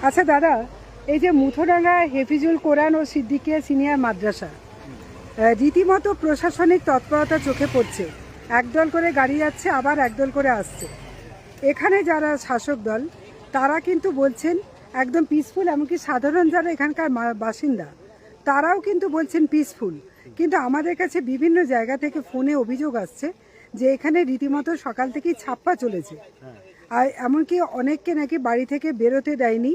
আচ্ছা দাদা, এই যে মুথোডাঙ্গা হেফিজুল কোরআন ও সিদ্দিকিয়া সিনিয়র মাদ্রাসা, রীতিমতো প্রশাসনিক তৎপরতা চোখে পড়ছে। একদল করে গাড়ি যাচ্ছে, আবার একদল করে আসছে। এখানে যারা শাসক দল তারা কিন্তু বলছেন একদম পিসফুল, এমনকি সাধারণ যারা এখানকার বাসিন্দা তারাও কিন্তু বলছেন পিসফুল। কিন্তু আমাদের কাছে বিভিন্ন জায়গা থেকে ফোনে অভিযোগ আসছে যে এখানে রীতিমতো সকাল থেকেই ছাপ্পা চলেছে, আর এমনকি অনেককে নাকি বাড়ি থেকে বেরোতে দেয়নি,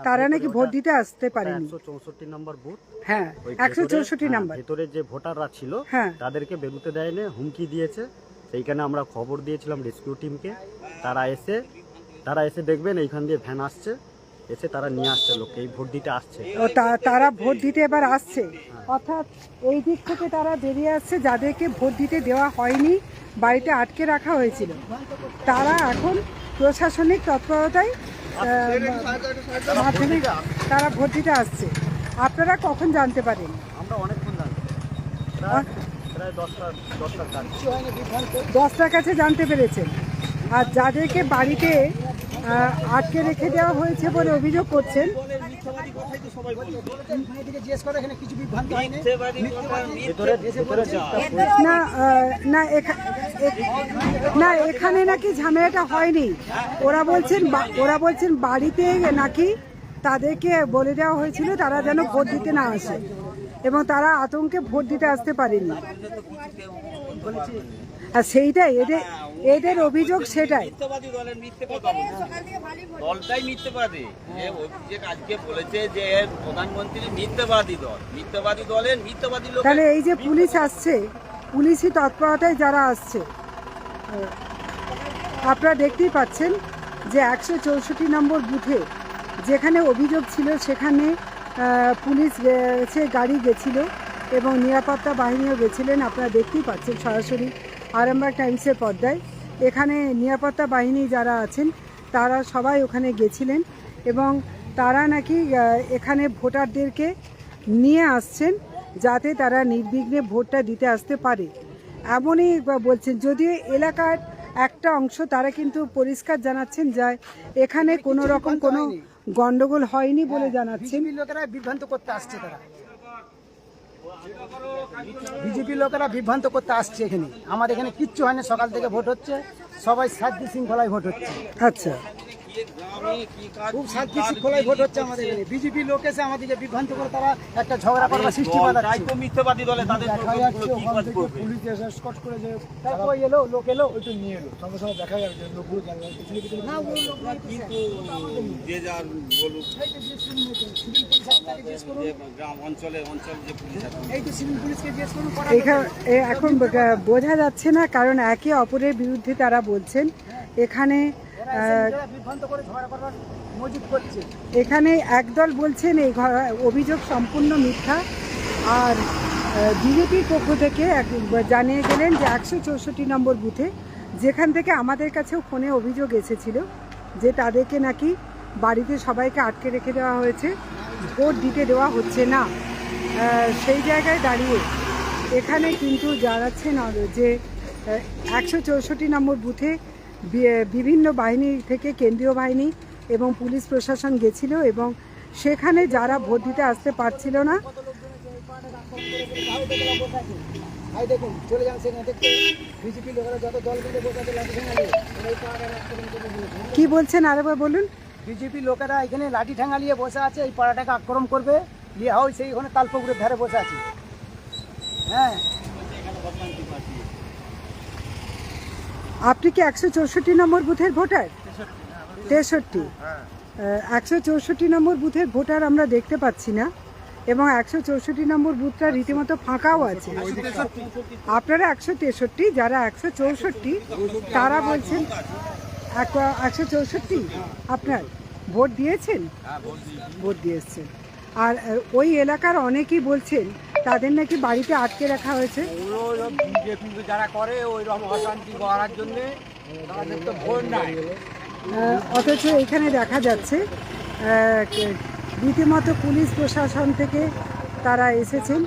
তারা নাকি ভোট দিতে আসতে পারেনি। 164 নম্বর বুথ, হ্যাঁ 164 নাম্বার ভিতরে যে ভোটাররা ছিল তাদেরকে বেরোতে দেয়নি, হুমকি দিয়েছে। সেইখানে আমরা খবর দিয়েছিলাম রেস্কিউ টিমকে। তারা এসে দেখবেন এইখান দিয়ে ভ্যান আসছে, এসে তারা নিয়ে আসছে লোককে, এই ভোট দিতে আসছে। তারা ভোট দিতে এবার আসছে, অর্থাৎ এই দিক থেকে তারা বেরিয়ে আসছে। যাদেরকে ভোট দিতে দেওয়া হয়নি, বাড়িতে আটকে রাখা হয়েছিল, তারা এখন প্রশাসনিক তৎপরতায় মাধ্যমে তারা ভোট দিতে আসছে। আপনারা কখন জানতে পারেন? আমরা অনেকক্ষণ জানতে প্রায় 10টার কাছে জানতে পেরেছেন। আর যাদেরকে বাড়িতে আটকে রেখে দেওয়া হয়েছে বলে অভিযোগ করছেন, না এখানে নাকি ঝামেলাটা হয়নি। ওরা বলছেন বাড়িতে নাকি তাদেরকে বলে দেওয়া হয়েছিল তারা যেন ভোট দিতে না আসে, এবং তারা আতঙ্কে ভোট দিতে আসতে পারেনি। আর সেইটাই এদের অভিযোগ, সেটাই দলটাই মিথ্যাবাদী। আজকে বলেছে যে প্রধানমন্ত্রী মিথ্যাবাদী দলের মিথ্যাবাদী লোক। তাহলে এই যে পুলিশ আসছে, পুলিশি তৎপরতায় যারা আসছে, আপনারা দেখতেই পাচ্ছেন যে 164 নম্বর বুথে যেখানে অভিযোগ ছিল সেখানে পুলিশ গাড়ি গেছিল এবং নিরাপত্তা বাহিনীও গেছিলেন। আপনারা দেখতেই পাচ্ছেন সরাসরি আরামবাগ টাইমসের পর্দায়। এখানে নিরাপত্তা বাহিনী যারা আছেন তারা সবাই ওখানে গেছিলেন এবং তারা নাকি এখানে ভোটারদেরকে নিয়ে আসছেন যাতে তারা নির্বিঘ্নে ভোটটা দিতে আসতে পারে, এমনই বলছেন। যদিও এলাকার একটা অংশ তারা কিন্তু পরিষ্কার জানাচ্ছেন যে এখানে কোনো রকম কোনো গন্ডগোল হয়নি বলে জানাচ্ছেন। লোকেরা বিভ্রান্ত করতে আসছে, বিজেপি লোকেরা বিভ্রান্ত করতে আসছে। এখানে আমাদের এখানে কিচ্ছু হয় না, সকাল থেকে ভোট হচ্ছে, সবাই শান্তি শৃঙ্খলায় ভোট হচ্ছে। আচ্ছা, খুব শান্তি শৃঙ্খলায় ভোট হচ্ছে আমাদের এখানে। বিজেপি লোক এসে আমাদেরকে বিভ্রান্ত করে তারা একটা ঝগড়া করার সৃষ্টি বাঁধাচ্ছে। মিথ্যাবাদী দলে তাদের পুলিশ এসে স্কট করে যে তারপর এলো, লোক এলো, ওইটা নিয়ে এলো, সঙ্গে সঙ্গে দেখা যাবে যে লোকগুলো না ওই লোক কিন্তু যে যার বলুক গ্রাম অঞ্চলে যে পুলিশ আছে, এই তো সিভিল পুলিশকে জিজ্ঞেস করুন। এখন বোঝা যাচ্ছে না, কারণ একে অপরের বিরুদ্ধে তারা বলছেন। এখানে এখানে একদল বলছেন এই অভিযোগ সম্পূর্ণ মিথ্যা, আর বিজেপির পক্ষ থেকে জানিয়ে গেলেন যে 164 নম্বর বুথে, যেখান থেকে আমাদের কাছেও ফোনে অভিযোগ এসেছিল যে তাদেরকে নাকি বাড়িতে সবাইকে আটকে রেখে দেওয়া হয়েছে, ভোট দিতে দেওয়া হচ্ছে না। সেই জায়গায় দাঁড়িয়ে এখানে কিন্তু জানাচ্ছেন যে 164 নম্বর বুথে বিভিন্ন বাহিনী থেকে, কেন্দ্রীয় বাহিনী এবং পুলিশ প্রশাসন গেছিল এবং সেখানে যারা ভোট দিতে আসতে পারছিল না, কি বলছেন আরেকবার বলুন। বিজেপি লোকেরা এখানে লাঠি ঠ্যাঙ্গা নিয়ে বসে আছে, এই পাড়াটাকে আক্রমণ করবে, নিয়ে হয় সেই ওখানে তালপুকুরের ধারে বসে আছে। হ্যাঁ, আপনি কি 164 নম্বর বুথের ভোটার? 63। 164 নম্বর বুথের ভোটার আমরা দেখতে পাচ্ছি না, এবং 164 নম্বর বুথটা রীতিমতো ফাঁকাও আছে। আপনারা 163, যারা 164 তারা বলছেন 164 আপনার ভোট দিয়েছেন, ভোট দিয়েছেন। আর ওই এলাকার অনেকেই বলছেন তাদের নাকি বাড়িতে আটকে রাখা হয়েছে। যারা করে ওই রকম অশান্তি করার জন্য তাদের তো ভোট নাই। অথচ এখানে দেখা যাচ্ছে রীতিমতো পুলিশ প্রশাসন থেকে তারা এসেছেন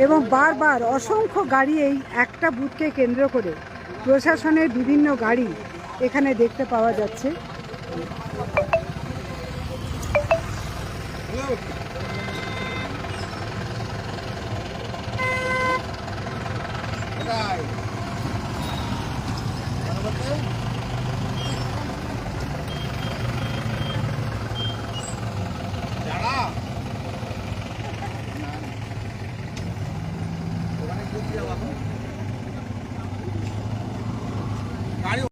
এবং বারবার অসংখ্য গাড়ি এই একটা বুথকে কেন্দ্র করে, প্রশাসনের বিভিন্ন গাড়ি এখানে দেখতে পাওয়া যাচ্ছে। জায়গায়